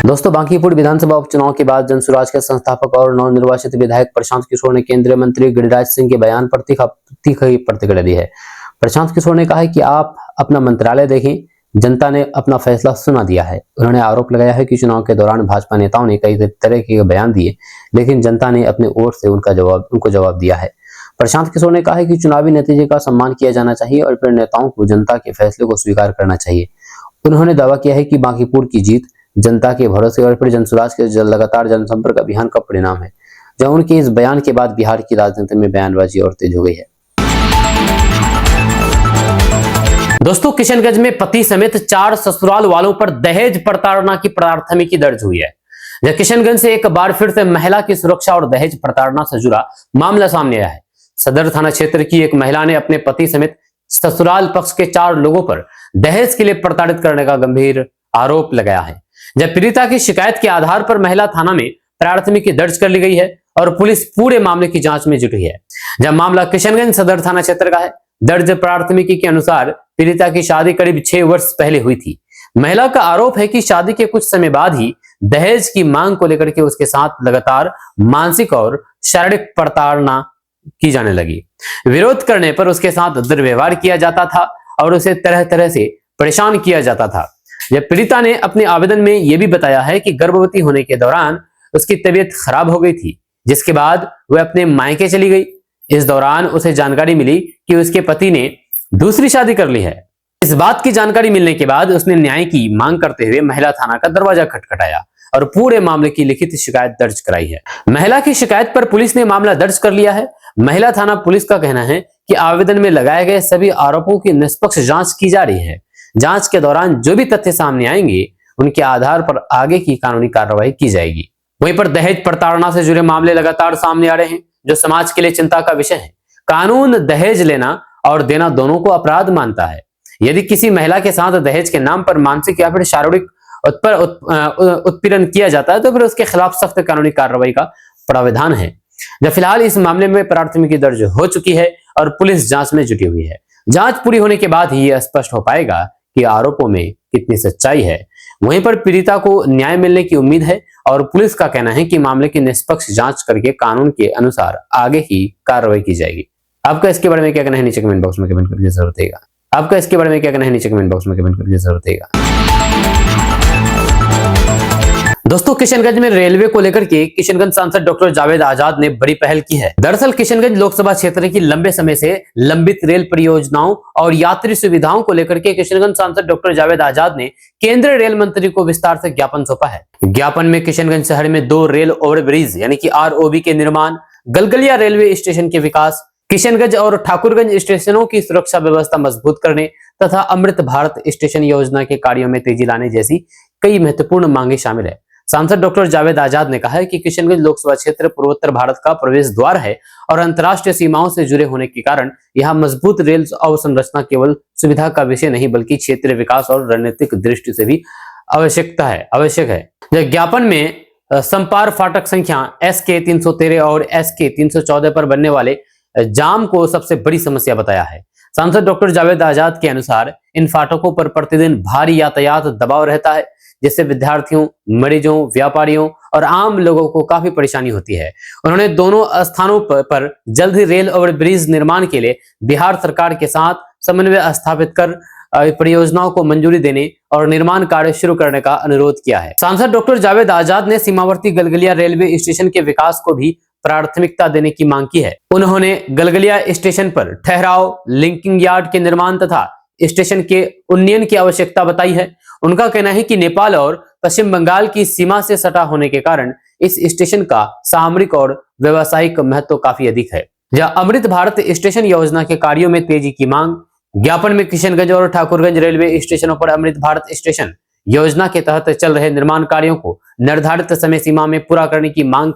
दोस्तों, बांकीपुर विधानसभा उपचुनाव के बाद जनसुराज के संस्थापक और नवनिर्वाचित विधायक प्रशांत किशोर ने केंद्रीय मंत्री गिरिराज सिंह के बयान पर तीखी प्रतिक्रिया दी है। प्रशांत किशोर ने कहा है कि आप अपना मंत्रालय देखें, जनता ने अपना फैसला सुना दिया है। उन्होंने आरोप लगाया है कि चुनाव के दौरान भाजपा नेताओं ने कई तरह के बयान दिए, लेकिन जनता ने अपने ओर से उनको जवाब दिया है। प्रशांत किशोर ने कहा है कि चुनावी नतीजे का सम्मान किया जाना चाहिए और फिर नेताओं को जनता के फैसले को स्वीकार करना चाहिए। उन्होंने दावा किया है कि बांकीपुर की जीत जनता के भरोसे और फिर जनसुराज के लगातार जनसंपर्क अभियान का परिणाम है। जब उनके इस बयान के बाद बिहार की राजनीति में बयानबाजी और तेज हो गई है। दोस्तों, किशनगंज में पति समेत 4 ससुराल वालों पर दहेज प्रताड़ना की प्राथमिकी दर्ज हुई है। जब किशनगंज से एक बार फिर से महिला की सुरक्षा और दहेज प्रताड़ना से जुड़ा मामला सामने आया है। सदर थाना क्षेत्र की एक महिला ने अपने पति समेत ससुराल पक्ष के 4 लोगों पर दहेज के लिए प्रताड़ित करने का गंभीर आरोप लगाया है। जब पीड़िता की शिकायत के आधार पर महिला थाना में प्राथमिकी दर्ज कर ली गई है और पुलिस पूरे मामले की जांच में जुटी है। जब मामला किशनगंज सदर थाना क्षेत्र का है। दर्ज प्राथमिकी के अनुसार पीड़िता की शादी करीब 6 वर्ष पहले हुई थी। महिला का आरोप है कि शादी के कुछ समय बाद ही दहेज की मांग को लेकर के उसके साथ लगातार मानसिक और शारीरिक प्रताड़ना की जाने लगी। विरोध करने पर उसके साथ दुर्व्यवहार किया जाता था और उसे तरह तरह से परेशान किया जाता था। जब पीड़िता ने अपने आवेदन में यह भी बताया है कि गर्भवती होने के दौरान उसकी तबीयत खराब हो गई थी, जिसके बाद वह अपने मायके चली गई। इस दौरान उसे जानकारी मिली कि उसके पति ने दूसरी शादी कर ली है। इस बात की जानकारी मिलने के बाद उसने न्याय की मांग करते हुए महिला थाना का दरवाजा खटखटाया और पूरे मामले की लिखित शिकायत दर्ज कराई है। महिला की शिकायत पर पुलिस ने मामला दर्ज कर लिया है। महिला थाना पुलिस का कहना है कि आवेदन में लगाए गए सभी आरोपों की निष्पक्ष जांच की जा रही है। जांच के दौरान जो भी तथ्य सामने आएंगे उनके आधार पर आगे की कानूनी कार्रवाई की जाएगी। वहीं पर दहेज प्रताड़ना से जुड़े मामले लगातार सामने आ रहे हैं, जो समाज के लिए चिंता का विषय है। कानून दहेज लेना और देना दोनों को अपराध मानता है। यदि किसी महिला के साथ दहेज के नाम पर मानसिक या फिर शारीरिक उत्पीड़न किया जाता है तो फिर उसके खिलाफ सख्त कानूनी कार्रवाई का प्रावधान है। जब फिलहाल इस मामले में प्राथमिकी दर्ज हो चुकी है और पुलिस जांच में जुटी हुई है। जांच पूरी होने के बाद ही यह स्पष्ट हो पाएगा कि आरोपों में कितनी सच्चाई है। वहीं पर पीड़िता को न्याय मिलने की उम्मीद है और पुलिस का कहना है कि मामले की निष्पक्ष जांच करके कानून के अनुसार आगे की कार्रवाई की जाएगी। आपका इसके बारे में क्या कहना है नीचे कमेंट बॉक्स में कमेंट करके जरूर देगा। आपका इसके बारे में क्या कहना है नीचे कमेंट बॉक्स में कमेंट करके जरूर देगा। दोस्तों, किशनगंज में रेलवे को लेकर के किशनगंज सांसद डॉक्टर जावेद आजाद ने बड़ी पहल की है। दरअसल किशनगंज लोकसभा क्षेत्र की लंबे समय से लंबित रेल परियोजनाओं और यात्री सुविधाओं को लेकर के किशनगंज सांसद डॉक्टर जावेद आजाद ने केंद्रीय रेल मंत्री को विस्तार से ज्ञापन सौंपा है। ज्ञापन में किशनगंज शहर में 2 रेल ओवरब्रिज यानी कि ROB के निर्माण, गलगलिया रेलवे स्टेशन के विकास, किशनगंज और ठाकुरगंज स्टेशनों की सुरक्षा व्यवस्था मजबूत करने तथा अमृत भारत स्टेशन योजना के कार्यों में तेजी लाने जैसी कई महत्वपूर्ण मांगे शामिल है। सांसद डॉक्टर जावेद आजाद ने कहा है कि किशनगंज लोकसभा क्षेत्र पूर्वोत्तर भारत का प्रवेश द्वार है और अंतर्राष्ट्रीय सीमाओं से जुड़े होने के कारण यहां मजबूत रेल अवसंरचना केवल सुविधा का विषय नहीं बल्कि क्षेत्रीय विकास और रणनीतिक दृष्टि से भी आवश्यक है। ज्ञापन में संपार फाटक संख्या SK 313 और SK 314 पर बनने वाले जाम को सबसे बड़ी समस्या बताया है। सांसद डॉक्टर जावेद आजाद के अनुसार इन फाटकों पर प्रतिदिन भारी यातायात दबाव रहता है, जिससे विद्यार्थियों, मरीजों, व्यापारियों और आम लोगों को काफी परेशानी होती है। उन्होंने दोनों स्थानों पर जल्द ही रेल ओवरब्रिज निर्माण के लिए बिहार सरकार के साथ समन्वय स्थापित कर परियोजनाओं को मंजूरी देने और निर्माण कार्य शुरू करने का अनुरोध किया है। सांसद डॉक्टर जावेद आजाद ने सीमावर्ती गलगलिया रेलवे स्टेशन के विकास को भी प्राथमिकता देने की मांग की है। उन्होंने गलगलिया स्टेशन पर ठहराव, लिंकिंग यार्ड के निर्माण तथा स्टेशन के उन्नयन की आवश्यकता बताई है। उनका कहना है कि नेपाल और पश्चिम बंगाल की सीमा से सटा होने के कारण इस स्टेशन का सामरिक और व्यावसायिक महत्व काफी अधिक है। जहां अमृत भारत स्टेशन योजना के कार्यों में तेजी की मांग। ज्ञापन में किशनगंज और ठाकुरगंज रेलवे स्टेशनों पर अमृत भारत स्टेशन योजना के तहत चल रहे निर्माण कार्यों को निर्धारित समय सीमा में पूरा करने की मांग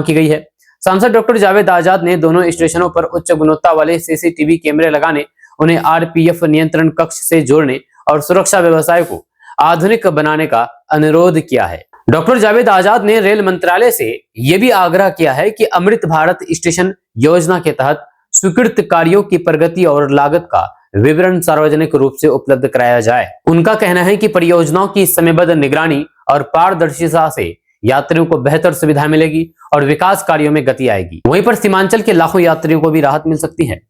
की गई है। सांसद डॉक्टर जावेद आजाद ने दोनों स्टेशनों पर उच्च गुणवत्ता वाले CCTV कैमरे लगाने उन्हें आरपीएफ नियंत्रण कक्ष से जोड़ने और सुरक्षा व्यवसाय को आधुनिक बनाने का अनुरोध किया है। डॉक्टर जावेद आजाद ने रेल मंत्रालय से यह भी आग्रह किया है कि अमृत भारत स्टेशन योजना के तहत स्वीकृत कार्यों की प्रगति और लागत का विवरण सार्वजनिक रूप से उपलब्ध कराया जाए। उनका कहना है कि परियोजनाओं की समयबद्ध निगरानी और पारदर्शिता से यात्रियों को बेहतर सुविधा मिलेगी और विकास कार्यों में गति आएगी। वहीं पर सीमांचल के लाखों यात्रियों को भी राहत मिल सकती है।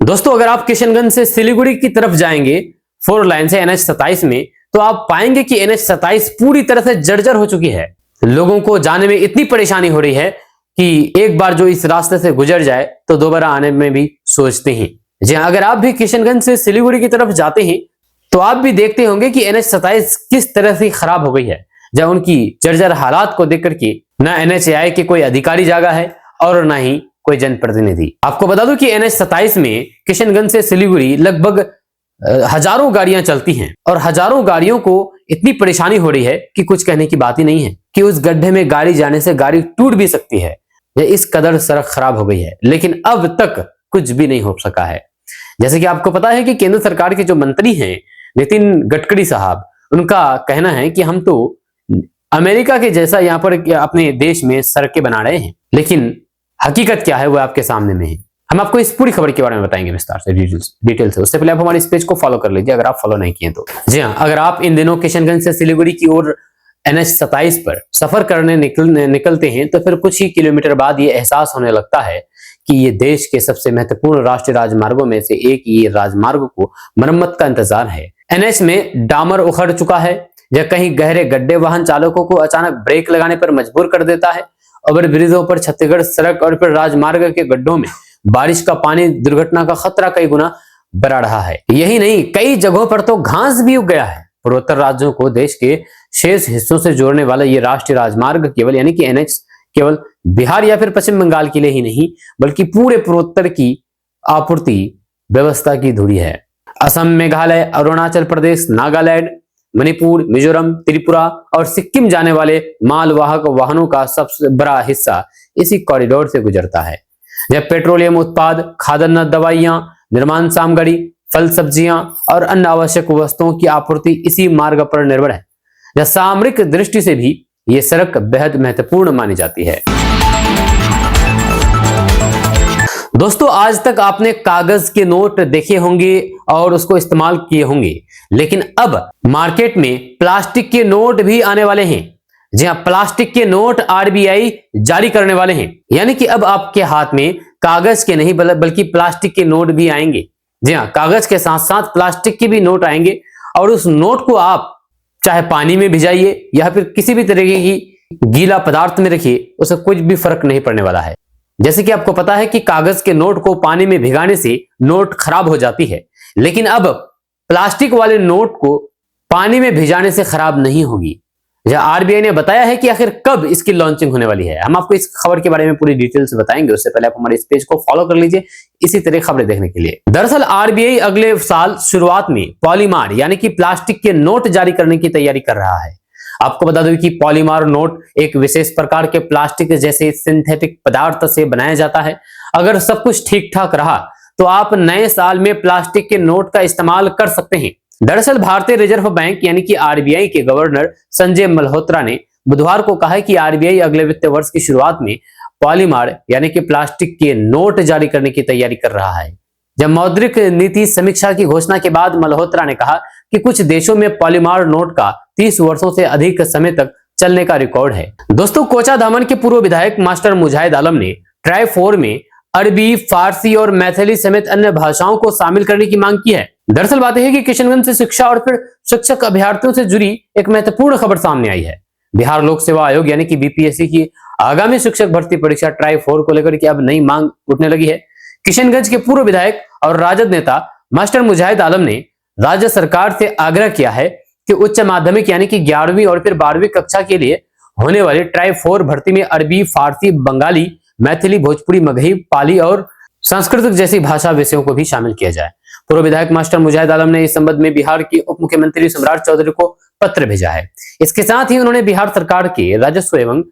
दोस्तों, अगर आप किशनगंज से सिलीगुड़ी की तरफ जाएंगे 4 लाइन से NH-27 में, तो आप पाएंगे कि NH-27 पूरी तरह से जर्जर हो चुकी है। लोगों को जाने में इतनी परेशानी हो रही है कि एक बार जो इस रास्ते से गुजर जाए तो दोबारा आने में भी सोचते हैं। जी हाँ, अगर आप भी किशनगंज से सिलीगुड़ी की तरफ जाते हैं तो आप भी देखते होंगे कि NH-27 किस तरह से खराब हो गई है। जब उनकी जर्जर हालात को देख करके ना NHAI के कोई अधिकारी जागा है और ना ही कोई जनप्रतिनिधि। आपको बता दूं कि NH-27 में किशनगंज से सिलीगुड़ी लगभग हजारों गाड़ियां चलती हैं और हजारों गाड़ियों को इतनी परेशानी हो रही है कि कुछ कहने की बात ही नहीं है कि उस गड्ढे में गाड़ी जाने से गाड़ी टूट भी सकती है। इस कदर सड़क खराब हो गई है, लेकिन अब तक कुछ भी नहीं हो सका है। जैसे कि आपको पता है कि केंद्र सरकार के जो मंत्री हैं नितिन गडकरी साहब, उनका कहना है कि हम तो अमेरिका के जैसा यहाँ पर अपने देश में सड़कें बना रहे हैं, लेकिन हकीकत क्या है वो आपके सामने में है। हम आपको इस पूरी खबर के बारे में बताएंगे विस्तार से, डिटेल से। उससे पहले आप हमारे इस पेज को फॉलो कर लीजिए अगर आप फॉलो नहीं किए तो। जी हाँ, अगर आप इन दिनों किशनगंज से सिलीगुड़ी की ओर NH-27 पर सफर करने निकलते हैं तो फिर कुछ ही किलोमीटर बाद ये एहसास होने लगता है कि ये देश के सबसे महत्वपूर्ण राष्ट्रीय राजमार्गों में से एक ये राजमार्ग को मरम्मत का इंतजार है। NH में डामर उखड़ चुका है या कहीं गहरे गड्ढे वाहन चालकों को अचानक ब्रेक लगाने पर मजबूर कर देता है। ओवर ब्रिजों पर, छत्तीसगढ़ सड़क और फिर राजमार्ग के गड्ढों में बारिश का पानी दुर्घटना का खतरा कई गुना बढ़ा रहा है। यही नहीं, कई जगहों पर तो घास भी उग गया है। पूर्वोत्तर राज्यों को देश के शेष हिस्सों से जोड़ने वाला ये राष्ट्रीय राजमार्ग केवल यानी कि NH केवल बिहार या फिर पश्चिम बंगाल के लिए ही नहीं बल्कि पूरे पूर्वोत्तर की आपूर्ति व्यवस्था की धुरी है। असम, मेघालय, अरुणाचल प्रदेश, नागालैंड, मणिपुर, मिजोरम, त्रिपुरा और सिक्किम जाने वाले मालवाहक वाहनों का सबसे बड़ा हिस्सा इसी कॉरिडोर से गुजरता है। जब पेट्रोलियम उत्पाद, खाद्यान्न, दवाइयां, निर्माण सामग्री, फल, सब्जियां और अन्य आवश्यक वस्तुओं की आपूर्ति इसी मार्ग पर निर्भर है। या सामरिक दृष्टि से भी ये सड़क बेहद महत्वपूर्ण मानी जाती है। दोस्तों, आज तक आपने कागज के नोट देखे होंगे और उसको इस्तेमाल किए होंगे, लेकिन अब मार्केट में प्लास्टिक के नोट भी आने वाले हैं। जी हाँ, प्लास्टिक के नोट RBI जारी करने वाले हैं, यानी कि अब आपके हाथ में कागज के नहीं बल्कि प्लास्टिक के नोट भी आएंगे। जी हाँ, कागज के साथ साथ प्लास्टिक के भी नोट आएंगे और उस नोट को आप चाहे पानी में भिजाइए या फिर किसी भी तरीके की गीला पदार्थ में रखिए, उससे कुछ भी फर्क नहीं पड़ने वाला है। जैसे कि आपको पता है कि कागज के नोट को पानी में भिगाने से नोट खराब हो जाती है, लेकिन अब प्लास्टिक वाले नोट को पानी में भिजाने से खराब नहीं होगी। RBI ने बताया है कि आखिर कब इसकी लॉन्चिंग होने वाली है। हम आपको इस खबर के बारे में पूरी डिटेल से बताएंगे। उससे पहले आप हमारे इस पेज को फॉलो कर लीजिए इसी तरह खबरें देखने के लिए। दरअसल RBI अगले साल शुरुआत में पॉलीमार यानी कि प्लास्टिक के नोट जारी करने की तैयारी कर रहा है। आपको बता दूं कि पॉलीमार नोट एक विशेष प्रकार के प्लास्टिक जैसे सिंथेटिक पदार्थ से बनाया जाता है। अगर सब कुछ ठीक ठाक रहा तो आप नए साल में प्लास्टिक के नोट का इस्तेमाल कर सकते हैं। दरअसल भारतीय रिजर्व बैंक यानी कि RBI के गवर्नर संजय मल्होत्रा ने बुधवार को कहा है कि RBI अगले वित्त वर्ष की शुरुआत में पॉलीमार यानी कि प्लास्टिक के नोट जारी करने की तैयारी कर रहा है। जब मौद्रिक नीति समीक्षा की घोषणा के बाद मल्होत्रा ने कहा कि कुछ देशों में पॉलीमार नोट का 30 वर्षों से अधिक समय तक चलने का रिकॉर्ड है। दोस्तों, कोचाधामन के पूर्व विधायक मास्टर मुजाहिद आलम ने ट्राई4 में अरबी, फारसी और मैथिली समेत अन्य भाषाओं को शामिल करने की मांग की है। दरअसल बात यह है कि किशनगंज से शिक्षा और फिर शिक्षक अभ्यर्थियों से जुड़ी एक महत्वपूर्ण खबर सामने आई है। बिहार लोक सेवा आयोग यानी कि BPSC की आगामी शिक्षक भर्ती परीक्षा ट्राई4 को लेकर के अब नई मांग उठने लगी है। किशनगंज के पूर्व विधायक और राजद नेता मास्टर मुजाहिद आलम ने राज्य सरकार से आग्रह किया है कि उच्च माध्यमिक यानी कि 11वीं और फिर 12वीं कक्षा के लिए होने वाली ट्राई4 भर्ती में अरबी, फारसी, बंगाली, मैथिली, भोजपुरी, मगही, पाली और संस्कृत जैसी भाषा विषयों को भी शामिल किया जाए। पूर्व विधायक मास्टर मुजाहिद आलम ने इस संबंध में बिहार के उप मुख्यमंत्री सम्राट चौधरी को पत्र भेजा है। इसके साथ ही उन्होंने बिहार सरकार के राजस्व एवं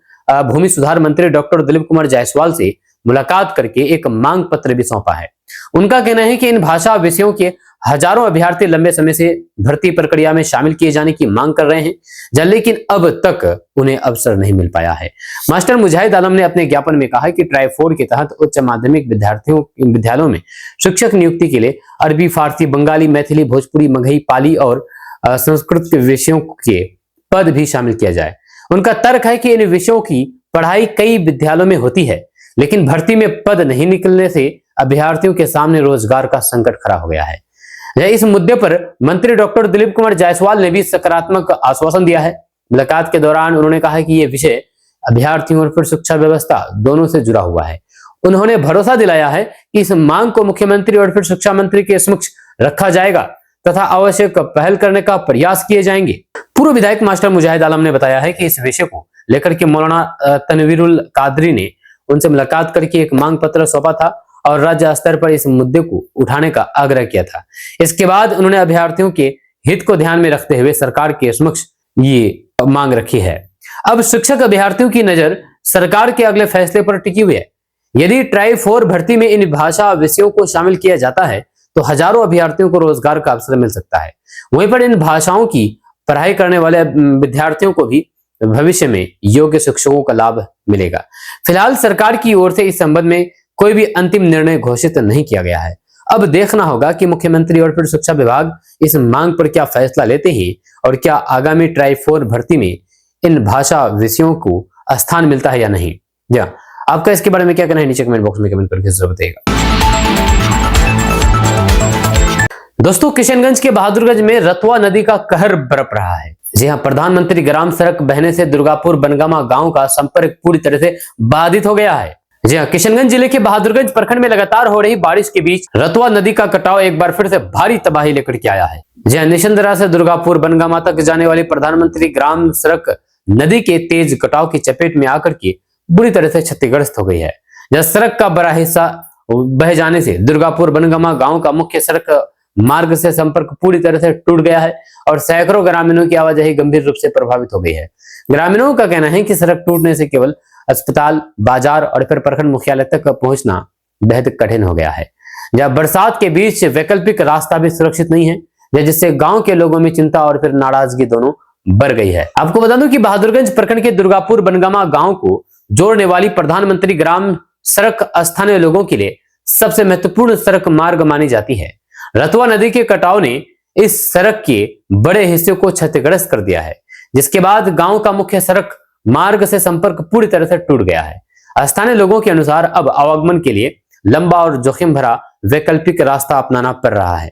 भूमि सुधार मंत्री डॉक्टर दिलीप कुमार जायसवाल से मुलाकात करके एक मांग पत्र भी सौंपा है। उनका कहना है कि इन भाषा विषयों के हजारों अभ्यर्थी लंबे समय से भर्ती प्रक्रिया में शामिल किए जाने की मांग कर रहे हैं, लेकिन अब तक उन्हें अवसर नहीं मिल पाया है। मास्टर मुजाहिद आलम ने अपने ज्ञापन में कहा कि ट्राई 4 के तहत उच्च माध्यमिक विद्यालयों में शिक्षक नियुक्ति के लिए अरबी, फारसी, बंगाली, मैथिली, भोजपुरी, मगही, पाली और संस्कृत के विषयों के पद भी शामिल किया जाए। उनका तर्क है कि इन विषयों की पढ़ाई कई विद्यालयों में होती है, लेकिन भर्ती में पद नहीं निकलने से अभ्यर्थियों के सामने रोजगार का संकट खड़ा हो गया है। इस मुद्दे पर मंत्री डॉक्टर दिलीप कुमार जायसवाल ने भी सकारात्मक आश्वासन दिया है। मुलाकात के दौरान उन्होंने कहा कि यह विषय अभ्यर्थियों और फिर शिक्षा व्यवस्था दोनों से जुड़ा हुआ है। उन्होंने भरोसा दिलाया है कि इस मांग को मुख्यमंत्री और फिर शिक्षा मंत्री के समक्ष रखा जाएगा तथा आवश्यक पहल करने का प्रयास किए जाएंगे। पूर्व विधायक मास्टर मुजाहिद आलम ने बताया है कि इस विषय को लेकर के मौलाना तनवीरुल कादरी ने उनसे मुलाकात करके एक मांग पत्र सौंपा था और राज्य स्तर पर इस मुद्दे को उठाने का आग्रह किया था। इसके बाद उन्होंने अभ्यर्थियों के हित को ध्यान में रखते हुए सरकार के समक्ष ये मांग रखी है। अब शिक्षक अभ्यर्थियों की नजर सरकार के अगले फैसले पर टिकी हुई है। यदि ट्राई 4 भर्ती में इन भाषा विषयों को शामिल किया जाता है तो हजारों अभ्यर्थियों को रोजगार का अवसर मिल सकता है। वहीं पर इन भाषाओं की पढ़ाई करने वाले विद्यार्थियों को भी भविष्य में योग्य शिक्षकों का लाभ मिलेगा। फिलहाल सरकार की ओर से इस संबंध में कोई भी अंतिम निर्णय घोषित नहीं किया गया है। अब देखना होगा कि मुख्यमंत्री और फिर शिक्षा विभाग इस मांग पर क्या फैसला लेते हैं और क्या आगामी ट्राई 4 भर्ती में इन भाषा विषयों को स्थान मिलता है या नहीं। जी हाँ, आपका इसके बारे में क्या कहना है नीचे कमेंट बॉक्स में कमेंट करके जरूर बताइएगा। दोस्तों, किशनगंज के बहादुरगंज में रतवा नदी का कहर बरप रहा है। जी हाँ, प्रधानमंत्री ग्राम सड़क बहने से दुर्गापुर बनगामा गांव का संपर्क पूरी तरह से बाधित हो गया है। जी हाँ, किशनगंज जिले के बहादुरगंज प्रखंड में लगातार हो रही बारिश के बीच रतवा नदी का कटाव एक बार फिर से भारी तबाही लेकर के आया है। जी हाँ, निशंदरा से दुर्गापुर बनगामा तक जाने वाली प्रधानमंत्री ग्राम सड़क नदी के तेज कटाव की चपेट में आकर के बुरी तरह से क्षतिग्रस्त हो गई है। जब सड़क का बड़ा हिस्सा बह जाने से दुर्गापुर बनगामा गांव का मुख्य सड़क मार्ग से संपर्क पूरी तरह से टूट गया है और सैकड़ों ग्रामीणों की आवाजाही गंभीर रूप से प्रभावित हो गई है। ग्रामीणों का कहना है कि सड़क टूटने से केवल अस्पताल, बाजार और फिर प्रखंड मुख्यालय तक पहुंचना बेहद कठिन हो गया है। जब बरसात के बीच वैकल्पिक रास्ता भी सुरक्षित नहीं है, जिससे गांव के लोगों में चिंता और फिर नाराजगी दोनों बढ़ गई है। आपको बता दूं कि बहादुरगंज प्रखंड के दुर्गापुर बनगामा गांव को जोड़ने वाली प्रधानमंत्री ग्राम सड़क स्थानीय लोगों के लिए सबसे महत्वपूर्ण सड़क मार्ग मानी जाती है। रतवा नदी के कटाव ने इस सड़क के बड़े हिस्से को क्षतिग्रस्त कर दिया है, जिसके बाद गांव का मुख्य सड़क मार्ग से संपर्क पूरी तरह से टूट गया है। स्थानीय लोगों के अनुसार अब आवागमन के लिए लंबा और जोखिम भरा वैकल्पिक रास्ता अपनाना पड़ रहा है।